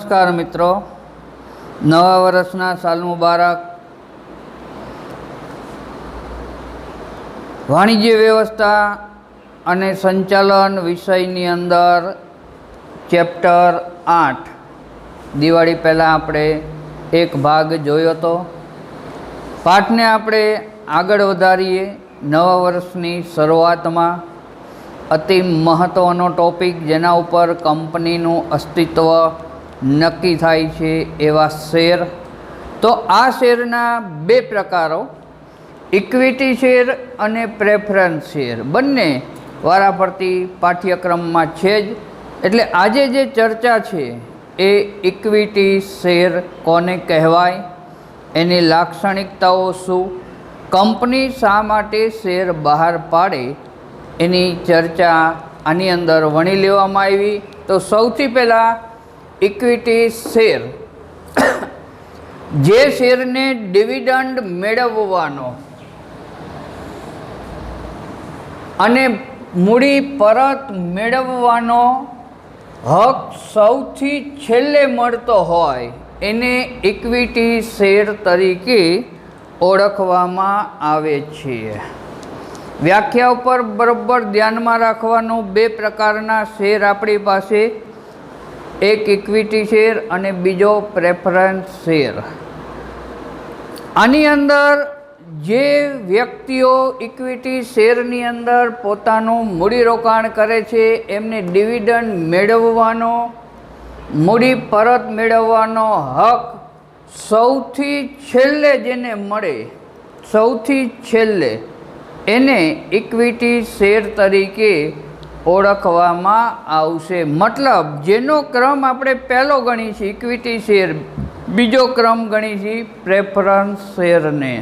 નમસ્કાર મિત્રો, નવા વર્ષના સાલ મુબારક। વાણિજ્ય વ્યવસ્થા અને સંચાલન વિષયની અંદર ચેપ્ટર 8 દિવાળી પહેલાં આપણે એક ભાગ જોયો હતો। પાઠને આપણે આગળ વધારીએ। નવા વર્ષની શરૂઆતમાં અતિ મહત્ત્વનો ટૉપિક જેના ઉપર કંપનીનું અસ્તિત્વ નક્કી થાય છે એવા શેર। તો આ શેરના બે પ્રકારો, ઇક્વિટી શેર અને પ્રેફરન્સ શેર, બંને વારાફરતી પાઠ્યક્રમમાં છે જ। એટલે આજે જે ચર્ચા છે એ ઇક્વિટી શેર કોને કહેવાય, એની લાક્ષણિકતાઓ શું, કંપની શા માટે શેર બહાર પાડે, એની ચર્ચા આની અંદર વણી લેવામાં આવી। તો સૌથી પહેલાં ઇક્વિટી શેર, જે શેરને ડિવિડન્ડ મેળવવાનો અને મૂડી પરત મેળવવાનો હક સૌથી છેલ્લે મળતો હોય એને ઇક્વિટી શેર તરીકે ઓળખવામાં આવે છે। વ્યાખ્યા ઉપર બરાબર ધ્યાનમાં રાખવાનું, બે પ્રકારના શેર આપણી પાસે, એક ઇક્વિટી શેર અને બીજો પ્રેફરન્સ શેર। આની અંદર જે વ્યક્તિઓ ઇક્વિટી શેરની અંદર પોતાનું મૂડીરોકાણ કરે છે એમને ડિવિડન્ડ મેળવવાનો, મૂડી પરત મેળવવાનો હક સૌથી છેલ્લે જેને મળે, સૌથી છેલ્લે એને ઇક્વિટી શેર તરીકે ઓળખવામાં આવશે। મતલબ જેનો ક્રમ આપણે પહેલો ગણી છીએ ઇક્વિટી શેર, બીજો ક્રમ ગણી છીએ પ્રેફરન્સ શેરને।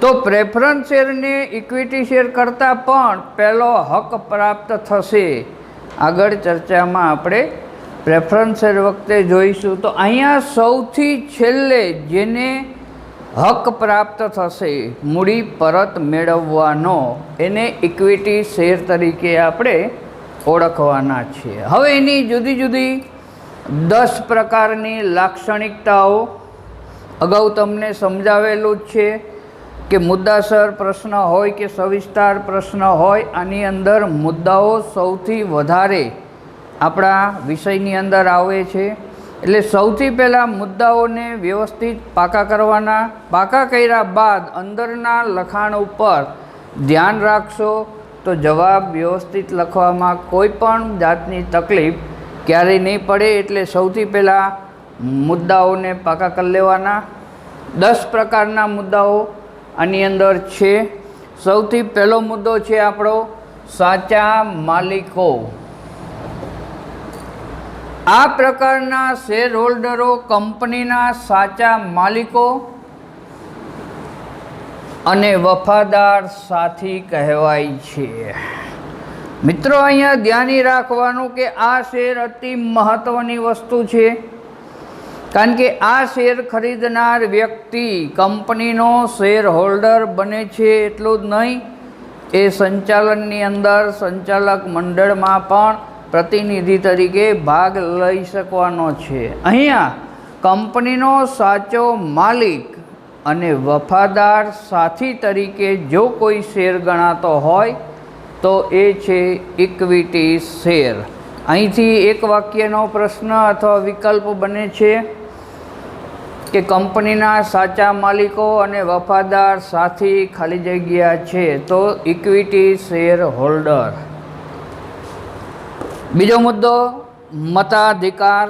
તો પ્રેફરન્સ શેરને ઇક્વિટી શેર કરતાં પણ પહેલો હક પ્રાપ્ત થશે। આગળ ચર્ચામાં આપણે પ્રેફરન્સ શેર વખતે જોઈશું। તો અહીંયા સૌથી છેલ્લે જેને હક પ્રાપ્ત થશે મૂડી પરત મેળવવાનો, એને ઇક્વિટી શેર તરીકે આપણે ઓળખવાના છીએ। હવે એની જુદી જુદી 10 પ્રકારની લાક્ષણિકતાઓ અગાઉ તમને સમજાવેલું જ છે કે મુદ્દાસર પ્રશ્ન હોય કે સવિસ્તાર પ્રશ્ન હોય, આની અંદર મુદ્દાઓ સૌથી વધારે આપણા વિષયની અંદર આવે છે। એટલે સૌથી પહેલાં મુદ્દાઓને વ્યવસ્થિત પાકા કરવાના। પાકા કર્યા બાદ અંદરના લખાણ ઉપર ધ્યાન રાખશો તો જવાબ વ્યવસ્થિત લખવામાં કોઈ પણ જાતની તકલીફ ક્યારેય નહીં પડે। એટલે સૌથી પહેલાં મુદ્દાઓને પાકા કરી લેવાના। 10 પ્રકારના મુદ્દાઓ આની અંદર છે। સૌથી પહેલો મુદ્દો છે આપણો સાચા માલિકો। આ પ્રકારના શેર હોલ્ડરો કંપનીના સાચા માલિકો અને વફાદાર સાથી કહેવાય છે। મિત્રો અહીંયા ધ્યાન રાખવાનું કે આ શેર અતિ મહત્ત્વની વસ્તુ છે, કારણ કે આ શેર ખરીદનાર વ્યક્તિ કંપનીનો શેર હોલ્ડર બને છે। એટલું જ નહીં, એ સંચાલનની અંદર સંચાલક મંડળમાં પણ પ્રતિનિધિ તરીકે ભાગ લઈ શકવાનો છે। અહીંયા કંપનીનો સાચો માલિક અને વફાદાર સાથી તરીકે જો કોઈ શેર ગણાતો હોય તો એ છે ઇક્વિટી શેર। અહીંથી એક વાક્યનો પ્રશ્ન અથવા વિકલ્પ બને છે કે કંપનીના સાચા માલિકો અને વફાદાર સાથી ખાલી જગ્યા છે તો ઇક્વિટી શેર હોલ્ડર। બીજો મુદ્દો મતાધિકાર।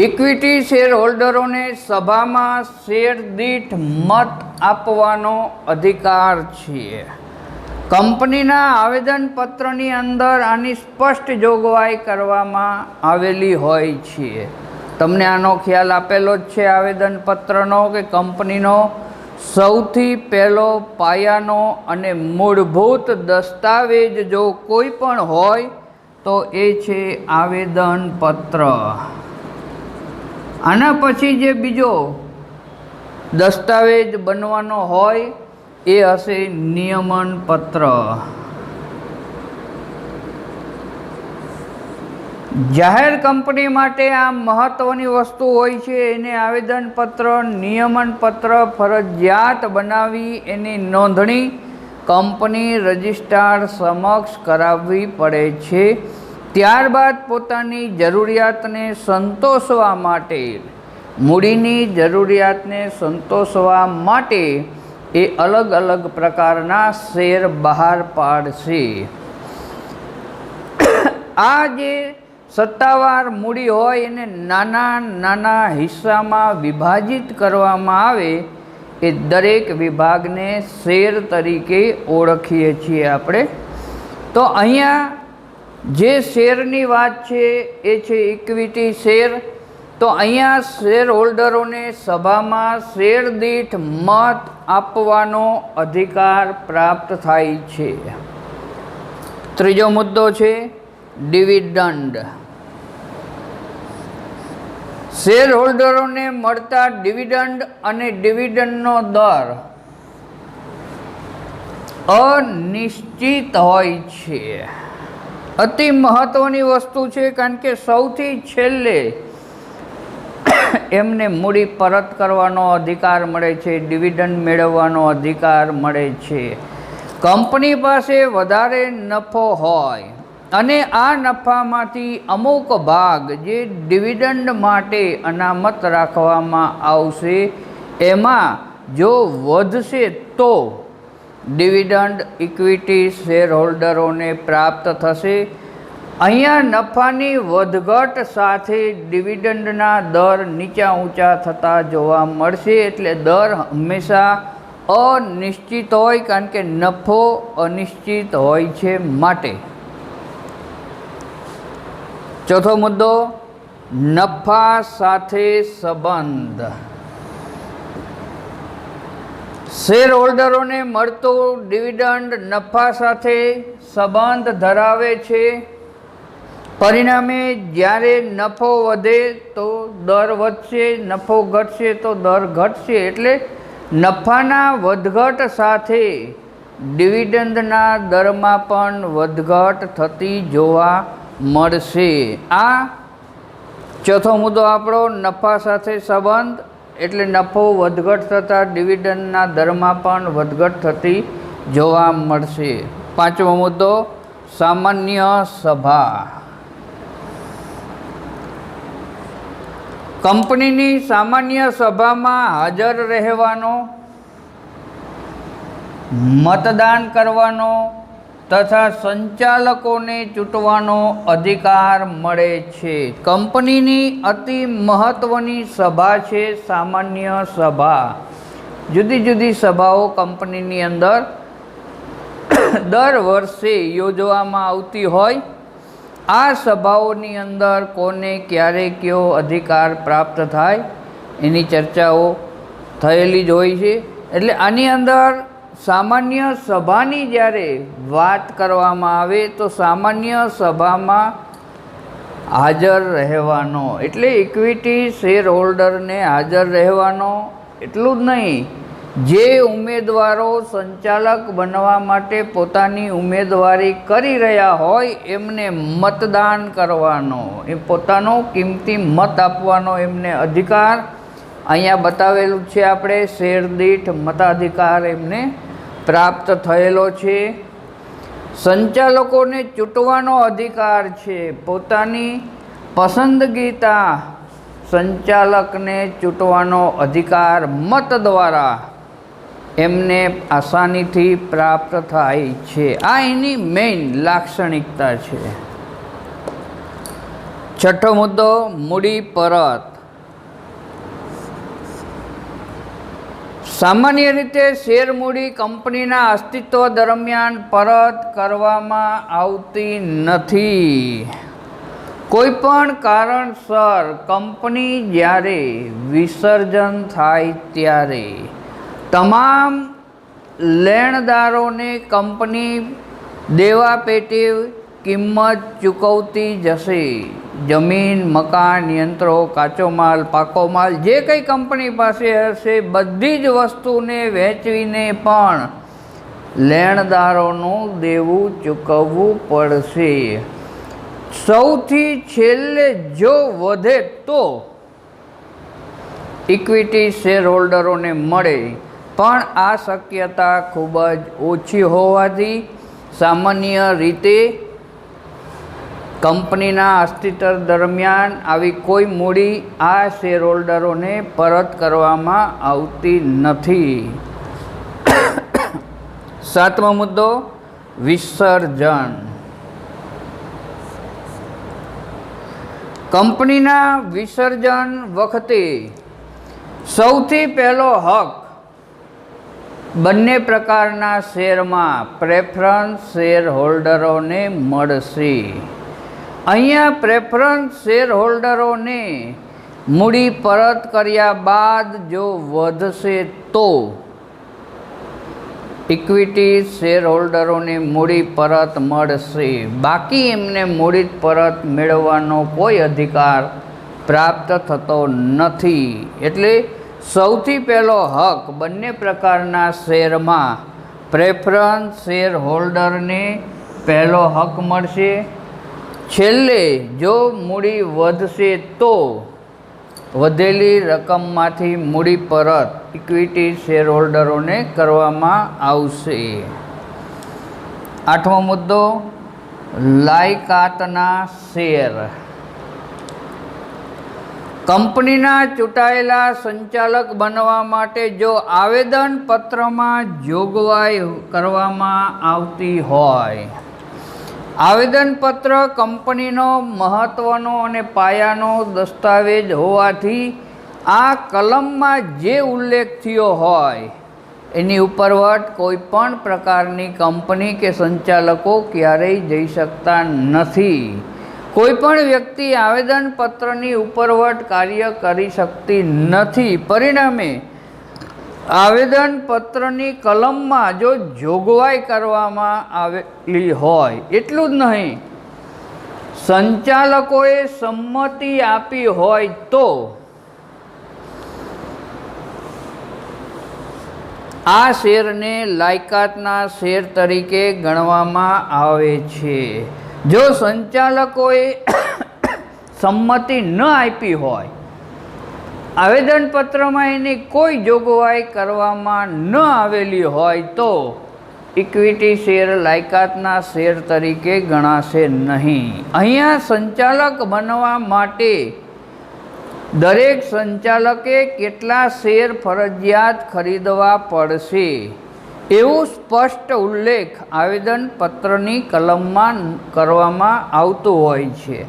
ઇક્વિટી શેર હોલ્ડરોને સભામાં શેર દીઠ મત આપવાનો અધિકાર છે। કંપનીના આવેદનપત્રની અંદર આની સ્પષ્ટ જોગવાઈ કરવામાં આવેલી હોય છે। તમને આનો ખ્યાલ આપેલો જ છે આવેદનપત્રનો, કે કંપનીનો સૌથી પહેલો પાયાનો અને મૂળભૂત દસ્તાવેજ જો કોઈ પણ હોય તો એ છે આવેદનપત્ર। આના પછી જે બીજો દસ્તાવેજ બનવાનો હોય એ હશે નિયમન પત્ર। જાહેર કંપની માટે આ મહત્વની વસ્તુ હોય છે. એને આવેદનપત્ર, નિયમનપત્ર ફરજિયાત બનાવી એની નોંધણી કંપની રજિસ્ટ્રાર સમક્ષ કરાવવી પડે છે. ત્યારબાદ પોતાની જરૂરિયાતને સંતોષવા માટે, મૂડીની જરૂરિયાતને સંતોષવા માટે એ અલગ અલગ પ્રકારના શેર બહાર પાડશે. આ જે સત્તાવાર મૂડી હોય એને નાના નાના હિસ્સામાં વિભાજિત કરવામાં આવે. એ દરેક વિભાગને શેર તરીકે ઓળખીએ છીએ આપણે. તો અહીંયા જે શેરની વાત છે એ છે ઇક્વિટી શેર. તો અહીંયા શેર હોલ્ડરોને સભામાં શેર દીઠ મત આપવાનો અધિકાર પ્રાપ્ત થાય છે. ત્રીજો મુદ્દો છે ડિવિડન્ડ. શેર હોલ્ડરોને મળતા ડિવિડન્ડ અને ડિવિડન્ડનો દર અનિશ્ચિત હોય છે. અતિ મહત્વની વસ્તુ છે, કારણ કે સૌથી છેલ્લે એમને મૂડી પરત કરવાનો અધિકાર મળે છે, ડિવિડન્ડ મેળવવાનો અધિકાર મળે છે. કંપની પાસે વધારે નફો હોય અને આ નફામાંથી અમુક ભાગ જે ડિવિડન્ડ માટે અનામત રાખવામાં આવશે, એમાં જો વધશે તો ડિવિડન્ડ ઇક્વિટી શેર હોલ્ડરોને પ્રાપ્ત થશે. અહીંયા નફાની વધઘટ સાથે ડિવિડન્ડના દર નીચા ઊંચા થતા જોવા મળશે. એટલે દર હંમેશા અનિશ્ચિત હોય, કારણ કે નફો અનિશ્ચિત હોય છે માટે. ચોથો મુદ્દો નફા સાથે સંબંધ. શેર હોલ્ડરોને મળતો ડિવિડન્ડ નફા સાથે સંબંધ ધરાવે છે. પરિણામે જ્યારે નફો વધે તો દર વધશે, નફો ઘટશે તો દર ઘટશે. એટલે નફાના વધઘટ સાથે ડિવિડન્ડના દરમાં પણ વધઘટ થતી જોવા મળશે. આ ચોથો મુદ્દો આપણો નફા સાથે સંબંધ. એટલે નફો વધઘટ થતાં ડિવિડન્ડના દરમાં પણ વધઘટ થતી જોવા મળશે. પાંચમો મુદ્દો સામાન્ય સભા. કંપનીની સામાન્ય સભામાં હાજર રહેવાનો, મતદાન કરવાનો તથા સંચાલકોને ચૂંટવાનો અધિકાર મળે છે. કંપનીની અતિ મહત્વની સભા છે સામાન્ય સભા. જુદી જુદી સભાઓ કંપનીની અંદર દર વર્ષે યોજવામાં આવતી હોય. આ સભાઓની અંદર કોને ક્યારે કયો અધિકાર પ્રાપ્ત થાય એની ચર્ચાઓ થયેલી જ હોય છે. એટલે આની અંદર સામાન્ય સભાની જ્યારે વાત કરવામાં આવે તો સામાન્ય સભામાં હાજર રહેવાનો, એટલે ઇક્વિટી શેર હોલ્ડરને હાજર રહેવાનો. એટલું જ નહીં, જે ઉમેદવારો સંચાલક બનવા માટે પોતાની ઉમેદવારી કરી રહ્યા હોય એમને મતદાન કરવાનો, એ પોતાનો કિંમતી મત આપવાનો એમને અધિકાર અહીંયા બતાવેલું છે. આપણે શેર દીઠ મતાધિકાર એમને પ્રાપ્ત થયેલો છે. સંચાલકોને ચૂંટવાનો અધિકાર છે. પોતાની પસંદગીતા સંચાલકને ચૂંટવાનો અધિકાર મત દ્વારા એમને આસાનીથી પ્રાપ્ત થાય છે. આ એની મેઇન લાક્ષણિકતા છે. છઠ્ઠો મુદ્દો મૂડી પરત. સામાન્ય રીતે શેર મૂડી કંપનીના અસ્તિત્વ દરમિયાન પરત કરવામાં આવતી નથી. કોઈપણ કારણસર કંપની જ્યારે વિસર્જન થાય ત્યારે તમામ લેણદારોને કંપની દેવા પેટે કિંમત ચૂકવતી જશે. જમીન, મકાન, યંત્રો, કાચો માલ, પાકો માલ જે કંઈ કંપની પાસે હશે બધી જ વસ્તુને વેચવીને પણ લેણદારોનું દેવું ચૂકવવું પડશે. સૌથી છેલ્લે જો વધે તો ઇક્વિટી શેર હોલ્ડરોને મળે, પણ આ શક્યતા ખૂબ જ ઓછી હોવાથી સામાન્ય રીતે કંપનીના અસ્તિત્વ દરમિયાન આવી કોઈ મૂડી આ શેર હોલ્ડરોને પરત કરવામાં આવતી નથી. 7મો મુદ્દો વિસર્જન. કંપનીના વિસર્જન વખતે સૌથી પહેલો હક બંને પ્રકારના શેરમાં પ્રેફરન્સ શેર હોલ્ડરોને મળશે. અહીંયા પ્રેફરન્સ શેર હોલ્ડરોને મૂડી પરત કર્યા બાદ જો વધશે તો ઇક્વિટી શેર હોલ્ડરોને મૂડી પરત મળશે, બાકી એમને મૂડી પરત મેળવવાનો કોઈ અધિકાર પ્રાપ્ત થતો નથી. એટલે સૌથી પહેલો હક બંને પ્રકારના શેરમાં પ્રેફરન્સ શેર હોલ્ડરને પહેલો હક મળશે. છેલ્લે જો મૂડી વધશે તો વધેલી રકમમાંથી મૂડી પરત ઇક્વિટી શેર હોલ્ડરોને કરવામાં આવશે. 8મો મુદ્દો લાયકાતના શેર. કંપનીના ચૂંટાયેલા સંચાલક બનવા માટે જો આવેદનપત્રમાં જોગવાઈ કરવામાં આવતી હોય, આવેદનપત્ર કંપનીનો મહત્ત્વનો અને પાયાનો દસ્તાવેજ હોવાથી આ કલમમાં જે ઉલ્લેખ થયો હોય એની ઉપરવટ કોઈ પણ પ્રકારની કંપની કે સંચાલકો ક્યારેય જઈ શકતા નથી. કોઈ પણ વ્યક્તિ આવેદનપત્રની ઉપરવટ કાર્ય કરી શકતી નથી. પરિણામે આવેદનપત્રની કલમમાં જો જોગવાઈ કરવામાં આવેલી હોય, એટલું જ નહીં, સંચાલકોએ સંમતિ આપી હોય તો આ શેરને લાયકાતના શેર તરીકે ગણવામાં આવે છે. જો સંચાલકોએ સંમતિ ન આપી હોય, આવેદનપત્રમાં એની કોઈ જોગવાઈ કરવામાં ન આવેલી હોય તો ઇક્વિટી શેર લાયકાતના શેર તરીકે ગણાશે નહીં. અહીંયા સંચાલક બનવા માટે દરેક સંચાલકે કેટલા શેર ફરજિયાત ખરીદવા પડશે એવું સ્પષ્ટ ઉલ્લેખ આવેદનપત્રની કલમમાં કરવામાં આવતું હોય છે.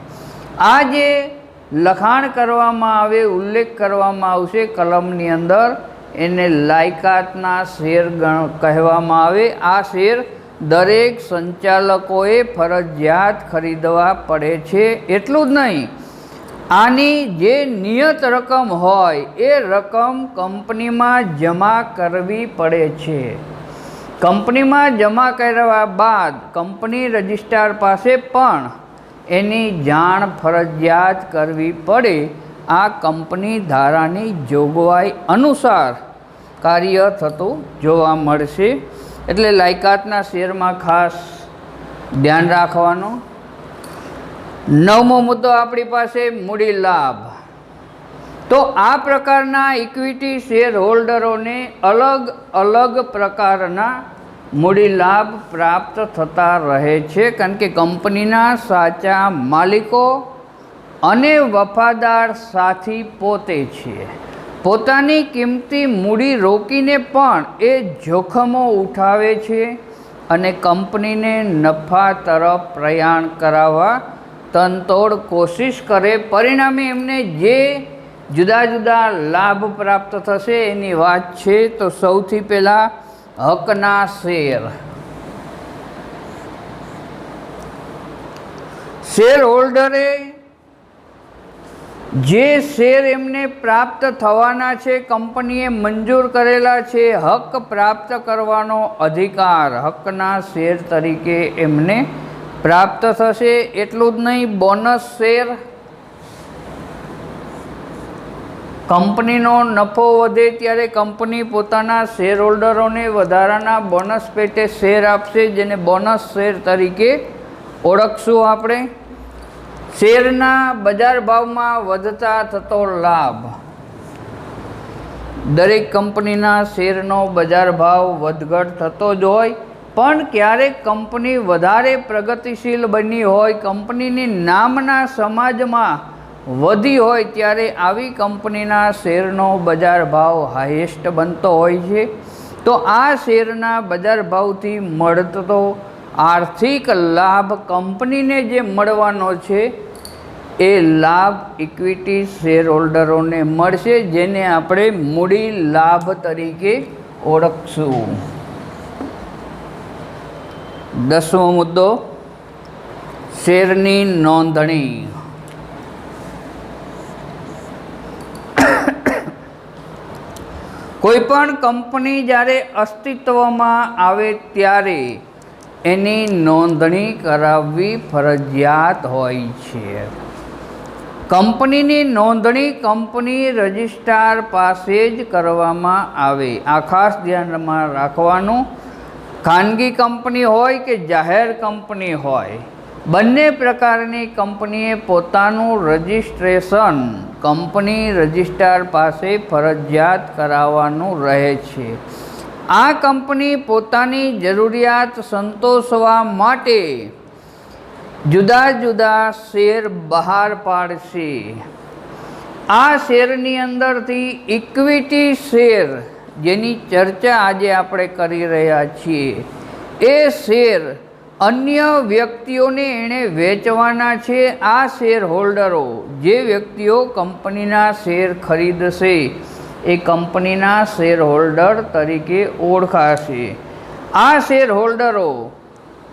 આ જે લખાણ કરવામાં આવે, ઉલ્લેખ કરવામાં આવશે કલમની અંદર, એને લાયકાતના શેર કહેવામાં આવે. આ શેર દરેક સંચાલકોએ ફરજિયાત ખરીદવા પડે છે. એટલું જ નહીં, આની જે નિયત રકમ હોય એ રકમ કંપનીમાં જમા કરવી પડે છે. કંપનીમાં જમા કર્યા બાદ કંપની રજિસ્ટ્રાર પાસે પણ એની જાણ ફરજિયાત કરવી પડે. આ કંપની ધારાની જોગવાઈ અનુસાર કાર્ય થતું જોવા મળશે. એટલે લાયકાતના શેરમાં ખાસ ધ્યાન રાખવાનું. 9મો મુદ્દો આપણી પાસે મૂડી લાભ. તો આ પ્રકારના ઇક્વિટી શેર હોલ્ડરોને અલગ અલગ પ્રકારના મૂડી લાભ પ્રાપ્ત થતા રહે છે, કારણ કે કંપનીના સાચા માલિકો અને વફાદાર સાથી પોતે છે. પોતાની કિંમતી મૂડી રોકીને પણ એ જોખમો ઉઠાવે છે અને કંપનીને નફા તરફ પ્રયાણ કરાવવા તનતોડ કોશિશ કરે. પરિણામે એમને જે જુદા જુદા લાભ પ્રાપ્ત થશે એની વાત છે. તો સૌથી પહેલાં હકના શેર. શેર હોલ્ડરે જે શેર એમને પ્રાપ્ત થવાના છે, કંપનીએ મંજૂર કરેલા છે, હક પ્રાપ્ત કરવાનો અધિકાર હકના શેર તરીકે એમને પ્રાપ્ત થશે. એટલું જ નહીં, બોનસ શેર. કંપનીનો નફો વધે ત્યારે કંપની પોતાના શેર હોલ્ડરોને વધારાના બોનસ પેટે શેર આપશે, જેને બોનસ શેર તરીકે ઓળખશું આપણે. શેરના બજાર ભાવમાં વધતા થતો લાભ. દરેક કંપનીના શેરનો બજાર ભાવ વધઘટ થતો જ હોય, પણ ક્યારેક કંપની વધારે પ્રગતિશીલ બની હોય, કંપનીની નામના સમાજમાં વધી હોય, ત્યારે આવી કંપનીના શેરનો બજાર ભાવ હાઈએસ્ટ બનતો હોય છે. તો આ શેરના બજાર ભાવથી મળતો આર્થિક લાભ કંપનીને જે મળવાનો છે એ લાભ ઇક્વિટી શેર હોલ્ડરોને મળશે, જેને આપણે મૂડી લાભ તરીકે ઓળખશું. 10મો મુદ્દો, શેરની નોંધણી. કોઈપણ કંપની જ્યારે અસ્તિત્વમાં આવે ત્યારે એની નોંધણી કરાવવી ફરજિયાત હોય છે. કંપનીની નોંધણી કંપની રજિસ્ટ્રાર પાસે જ કરવામાં આવે. આ ખાસ ધ્યાનમાં રાખવાનું. ખાનગી કંપની હોય કે જાહેર કંપની હોય, બંને પ્રકારની કંપનીએ પોતાનું રજિસ્ટ્રેશન કંપની રજિસ્ટ્રાર પાસે ફરજિયાત કરાવવાનું રહે છે. આ કંપની પોતાની જરૂરિયાત સંતોષવા માટે જુદા જુદા શેર બહાર પાડશે. આ શેરની અંદરથી ઇક્વિટી શેર, જેની ચર્ચા આજે આપણે કરી રહ્યા છીએ, એ શેર અન્ય વ્યક્તિઓને એણે વેચવાના છે. આ શેર હોલ્ડરો, જે વ્યક્તિઓ કંપનીના શેર ખરીદશે એ કંપનીના શેર હોલ્ડર તરીકે ઓળખાશે. આ શેર હોલ્ડરો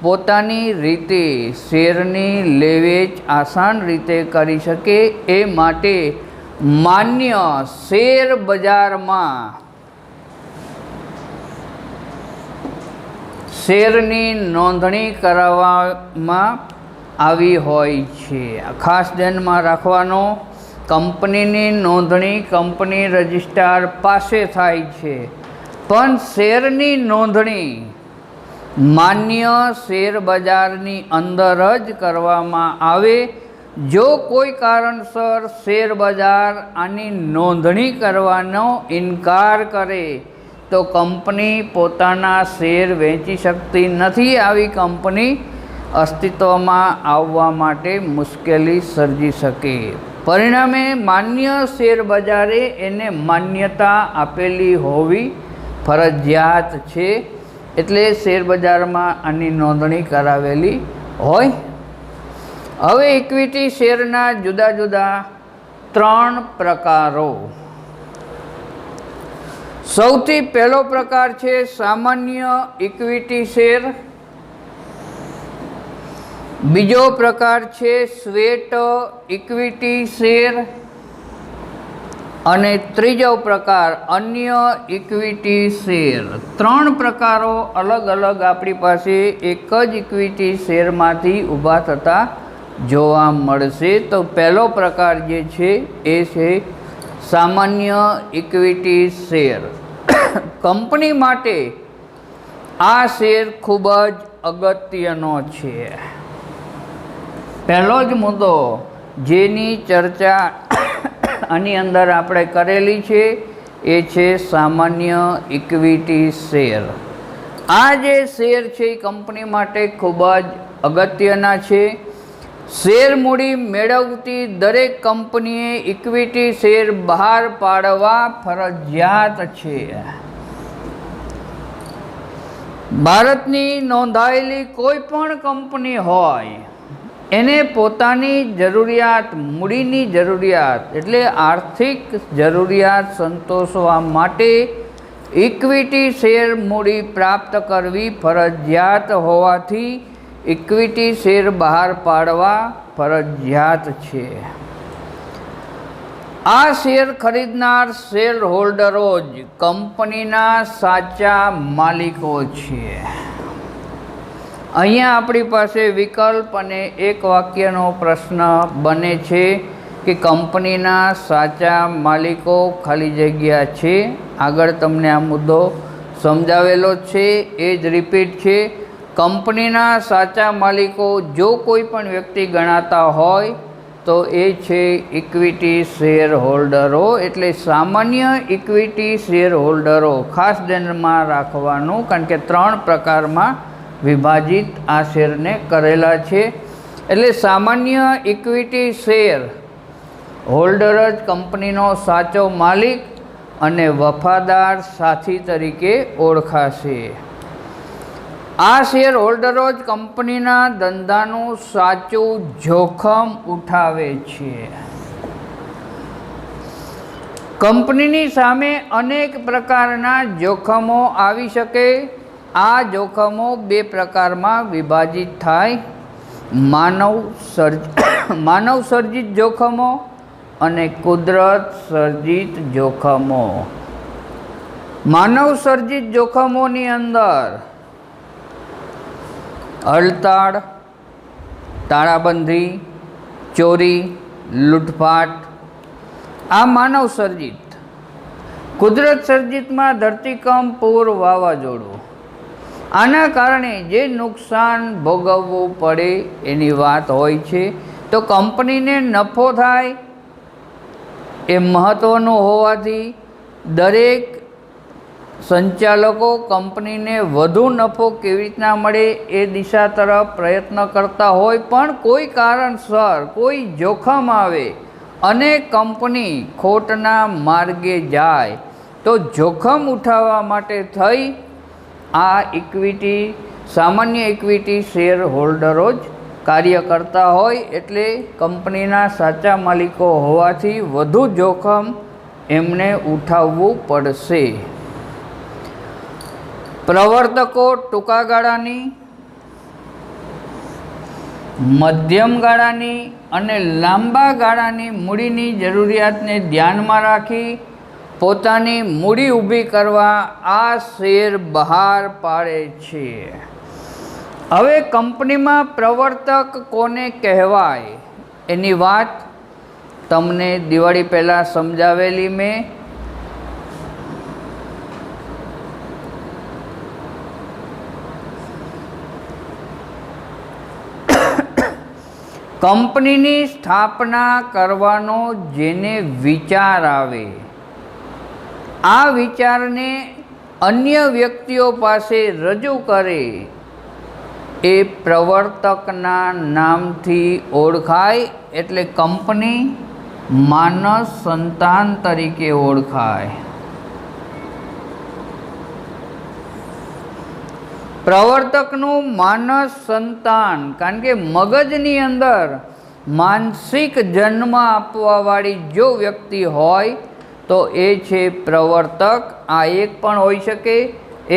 પોતાની રીતે શેરની લેવેચ આસાન રીતે કરી શકે એ માટે માન્ય શેર બજારમાં શેરની નોંધણી કરાવવામાં આવી હોય છે. ખાસ ધ્યાનમાં રાખવાનો, કંપનીની નોંધણી કંપની રજિસ્ટ્રાર પાસે થાય છે, પણ શેરની નોંધણી માન્ય શેર બજારની અંદર જ કરવામાં આવે. જો કોઈ કારણસર શેર બજાર આની નોંધણી કરવાનો ઇનકાર કરે તો કંપની પોતાના શેર વેચી શકતી નથી. આવી કંપની અસ્તિત્વમાં આવવા માટે મુશ્કેલી સર્જી શકે. પરિણામે માન્ય શેર બજારે એને માન્યતા આપેલી હોવી ફરજિયાત છે. એટલે શેર બજારમાં આની નોંધણી કરાવેલી હોય. હવે ઇક્વિટી શેરના જુદા જુદા 3 પ્રકારો. સૌથી પહેલો પ્રકાર છે સામાન્ય ઇક્વિટી શેર. બીજો પ્રકાર છે સ્વેટ ઇક્વિટી શેર. અને ત્રીજો પ્રકાર અન્ય ઇક્વિટી શેર. 3 પ્રકારો અલગ અલગ આપણી પાસે એક જ ઇક્વિટી શેરમાંથી ઊભા થતા જોવા મળશે. તો પહેલો પ્રકાર જે છે એ છે સામાન્ય ઇક્વિટી શેર. કંપની માટે આ શેર ખૂબ જ અગત્યનો છે. પહેલો જ મુદ્દો જેની ચર્ચા આની અંદર આપણે કરેલી છે એ છે સામાન્ય ઇક્વિટી શેર. આ જે શેર છે એ કંપની માટે ખૂબ જ અગત્યના છે. શેર મૂડી મેળવતી દરેક કંપનીએ ઇક્વિટી શેર બહાર પાડવા ફરજિયાત છે. ભારતની નોંધાયેલી કોઈ પણ કંપની હોય, એને પોતાની જરૂરિયાત, મૂડીની જરૂરિયાત એટલે આર્થિક જરૂરિયાત સંતોષવા માટે ઇક્વિટી શેર મૂડી પ્રાપ્ત કરવી ફરજિયાત હોવાથી ઇક્વિટી શેર બહાર પાડવા ફરજિયાત છે. આ શેર ખરીદનાર શેર હોલ્ડરો જ કંપનીના સાચા માલિકો છે. અહીંયા આપણી પાસે વિકલ્પ અને એક વાક્યનો પ્રશ્ન બને છે કે કંપનીના સાચા માલિકો ખાલી જગ્યા છે. આગળ તમને આ મુદ્દો સમજાવેલો છે, એ જ રિપીટ છે. કંપનીના સાચા માલિકો જો કોઈ પણ વ્યક્તિ ગણાતા હોય તો એ છે ઇક્વિટી શેર હોલ્ડરો, એટલે સામાન્ય ઇક્વિટી શેર હોલ્ડરો. ખાસ ધ્યાનમાં રાખવાનું, કારણ કે 3 પ્રકારમાં વિભાજિત આ શેરને કરેલા છે. એટલે સામાન્ય ઇક્વિટી શેર હોલ્ડર જ કંપનીનો સાચો માલિક અને વફાદાર સાથી તરીકે ઓળખાશે. આ શેર હોલ્ડરો જ કંપનીના ધંધાનું સાચું જોખમ ઉઠાવે છે. કંપનીની સામે અનેક પ્રકારના જોખમો આવી શકે. આ જોખમો 2 પ્રકારમાં વિભાજિત થાય: માનવ સર્જિત જોખમો અને કુદરત સર્જિત જોખમો. માનવ સર્જિત જોખમોની અંદર હડતાળ, તાળાબંધી, ચોરી, લૂંટફાટ આ માનવ સર્જિત. કુદરત સર્જિતમાં ધરતીકંપ, પૂર, વાવાઝોડું. આના કારણે જે નુકસાન ભોગવવું પડે એની વાત હોય છે. તો કંપનીને નફો થાય એ મહત્ત્વનું હોવાથી દરેક સંચાલકો કંપનીને વધુ નફો કેવી રીતના મળે એ દિશા તરફ પ્રયત્ન કરતા હોય. પણ કોઈ કારણસર કોઈ જોખમ આવે અને કંપની ખોટના માર્ગે જાય તો જોખમ ઉઠાવવા માટે થઈ આ ઇક્વિટી સામાન્ય ઇક્વિટી શેર હોલ્ડરો જ કાર્ય કરતા હોય. એટલે કંપનીના સાચા માલિકો હોવાથી વધુ જોખમ એમને ઉઠાવવું પડશે. પ્રવર્તકો ટૂંકા ગાળાની, મધ્યમ ગાળાની અને લાંબા ગાળાની મૂડીની જરૂરિયાતને ધ્યાનમાં રાખી પોતાની મૂડી ઊભી કરવા આ શેર બહાર પાડે છે. હવે કંપનીમાં પ્રવર્તક કોને કહેવાય એની વાત તમને દિવાળી પહેલાં સમજાવેલી મેં. કંપનીની સ્થાપના કરવાનો જેને વિચાર આવે, આ વિચારને અન્ય વ્યક્તિઓ પાસે રજૂ કરે એ પ્રવર્તકના નામથી ઓળખાય. એટલે કંપની માનસ સંતાન તરીકે ઓળખાય. પ્રવર્તકનું માનસ સંતાન, કારણ કે મગજની અંદર માનસિક જન્મ આપવાવાળી જો વ્યક્તિ હોય તો એ છે પ્રવર્તક. આ એક પણ હોઈ શકે,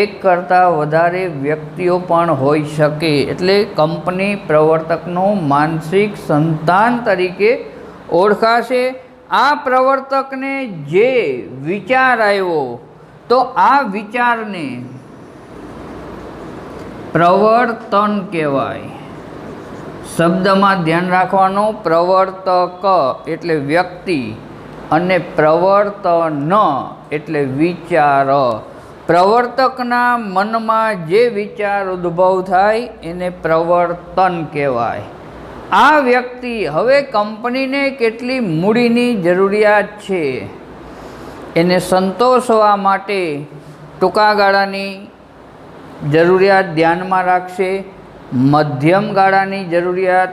એક કરતાં વધારે વ્યક્તિઓ પણ હોઈ શકે. એટલે કંપની પ્રવર્તકનું માનસિક સંતાન તરીકે ઓળખાશે. આ પ્રવર્તકને જે વિચાર આવ્યો તો આ વિચારને પ્રવર્તન કહેવાય. શબ્દમાં ધ્યાન રાખવાનું, પ્રવર્તક એટલે વ્યક્તિ અને પ્રવર્તન એટલે વિચાર. પ્રવર્તકના મનમાં જે વિચાર ઉદ્ભવ થાય એને પ્રવર્તન કહેવાય. આ વ્યક્તિ હવે કંપનીને કેટલી મૂડીની જરૂરિયાત છે એને સંતોષવા માટે ટૂંકા ગાળાની જરૂરિયાત ધ્યાનમાં રાખશે, મધ્યમ ગાળાની જરૂરિયાત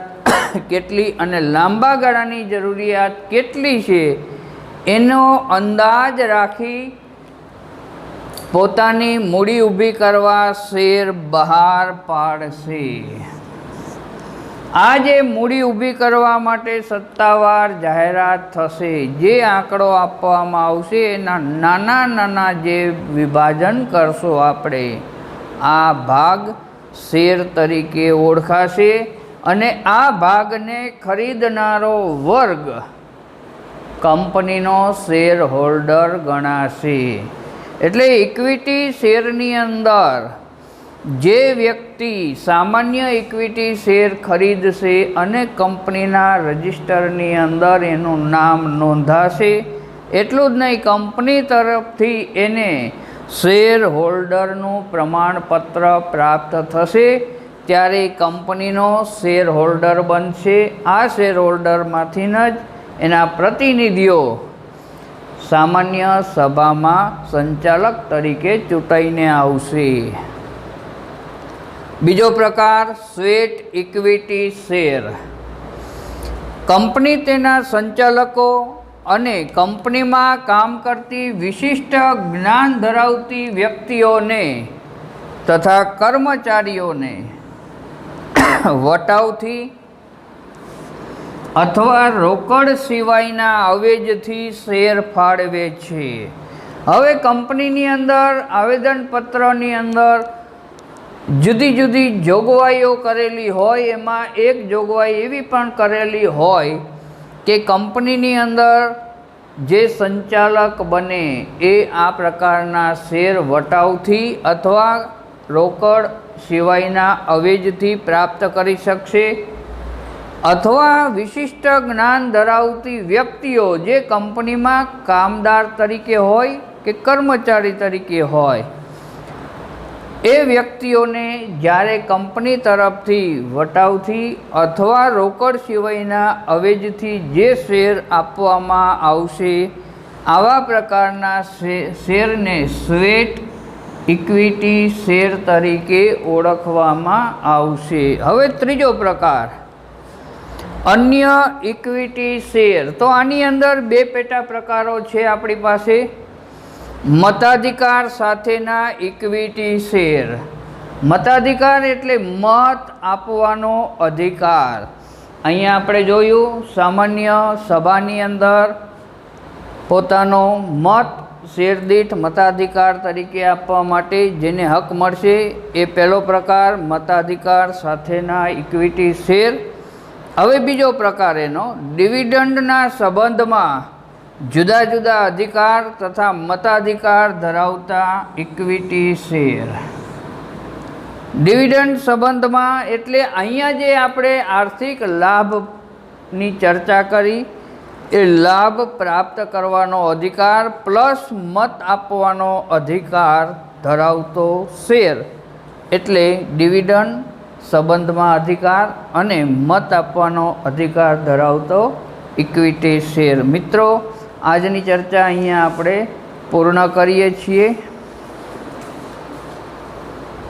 કેટલી અને લાંબા ગાળાની જરૂરિયાત કેટલી છે એનો અંદાજ રાખી પોતાની મૂડી ઊભી કરવા શેર બહાર પાડશે. આ જે મૂડી ઊભી કરવા માટે સત્તાવાર જાહેરાત થશે, જે આંકડો આપવામાં આવશે એના નાના નાના જે વિભાજન કરશો આપણે, આ ભાગ શેર તરીકે ઓળખાશે અને આ ભાગને ખરીદનારો વર્ગ કંપનીનો શેર હોલ્ડર ગણાશે. એટલે ઇક્વિટી શેરની અંદર જે વ્યક્તિ સામાન્ય ઇક્વિટી શેર ખરીદશે અને કંપનીના રજિસ્ટરની અંદર એનું નામ નોંધાશે, એટલું જ નહીં, કંપની તરફથી એને શેર હોલ્ડરનું પ્રમાણપત્ર પ્રાપ્ત થશે ત્યારે કંપનીનો શેર હોલ્ડર બનશે. આ શેર હોલ્ડરમાંથી જ એના પ્રતિનિધિઓ સામાન્ય સભામાં સંચાલક તરીકે ચૂંટાઈને આવશે. બીજો પ્રકાર સ્વેટ ઇક્વિટી શેર. કંપની તેના સંચાલકો અને કંપનીમાં કામ કરતી વિશિષ્ટ જ્ઞાન ધરાવતી વ્યક્તિઓને તથા કર્મચારીઓને વટાવથી અથવા રોકડ સિવાયના અવેજથી શેર ફાળવે છે. હવે કંપનીની અંદર આવેદનપત્રની અંદર જુદી જુદી જોગવાઈઓ કરેલી હોય. એમાં એક જોગવાઈ એવી પણ કરેલી હોય કે કંપનીની અંદર જે સંચાલક બને એ આ પ્રકારના શેર વટાવથી અથવા રોકડ સિવાયના અવેજથી પ્રાપ્ત કરી શકશે, અથવા વિશિષ્ટ જ્ઞાન ધરાવતી વ્યક્તિઓ જે કંપનીમાં કામદાર તરીકે હોય કે કર્મચારી તરીકે હોય એ વ્યક્તિઓને જ્યારે કંપની તરફથી વટાવથી અથવા રોકડ સિવાયના અવેજથી જે શેર આપવામાં આવશે આવા પ્રકારના શેરને સ્વેટ ઇક્વિટી શેર તરીકે ઓળખવામાં આવશે. હવે ત્રીજો પ્રકાર અન્ય ઇક્વિટી શેર. તો આની અંદર બે પેટા પ્રકારો છે આપણી પાસે. મતાધિકાર સાથેના ઇક્વિટી શેર. મતાધિકાર એટલે મત આપવાનો અધિકાર. અહીંયા આપણે જોયું સામાન્ય સભાની અંદર પોતાનો મત શેર દીઠ મતાધિકાર તરીકે આપવા માટે જેને હક મળશે એ પહેલો પ્રકાર મતાધિકાર સાથેના ઇક્વિટી શેર. હવે બીજો પ્રકાર એનો ડિવિડન્ડના સંબંધમાં જુદા જુદા અધિકાર તથા મતાધિકાર ધરાવતા ઇક્વિટી શેર. ડિવિડન્ડ સંબંધમાં એટલે અહીંયા જે આપણે આર્થિક લાભની ચર્ચા કરી એ લાભ પ્રાપ્ત કરવાનો અધિકાર પ્લસ મત આપવાનો અધિકાર ધરાવતો શેર એટલે ડિવિડન્ડ સંબંધમાં અધિકાર અને મત આપવાનો અધિકાર ધરાવતો ઇક્વિટી શેર. મિત્રો, આજની ચર્ચા અહીંયા આપણે પૂર્ણ કરીએ છીએ.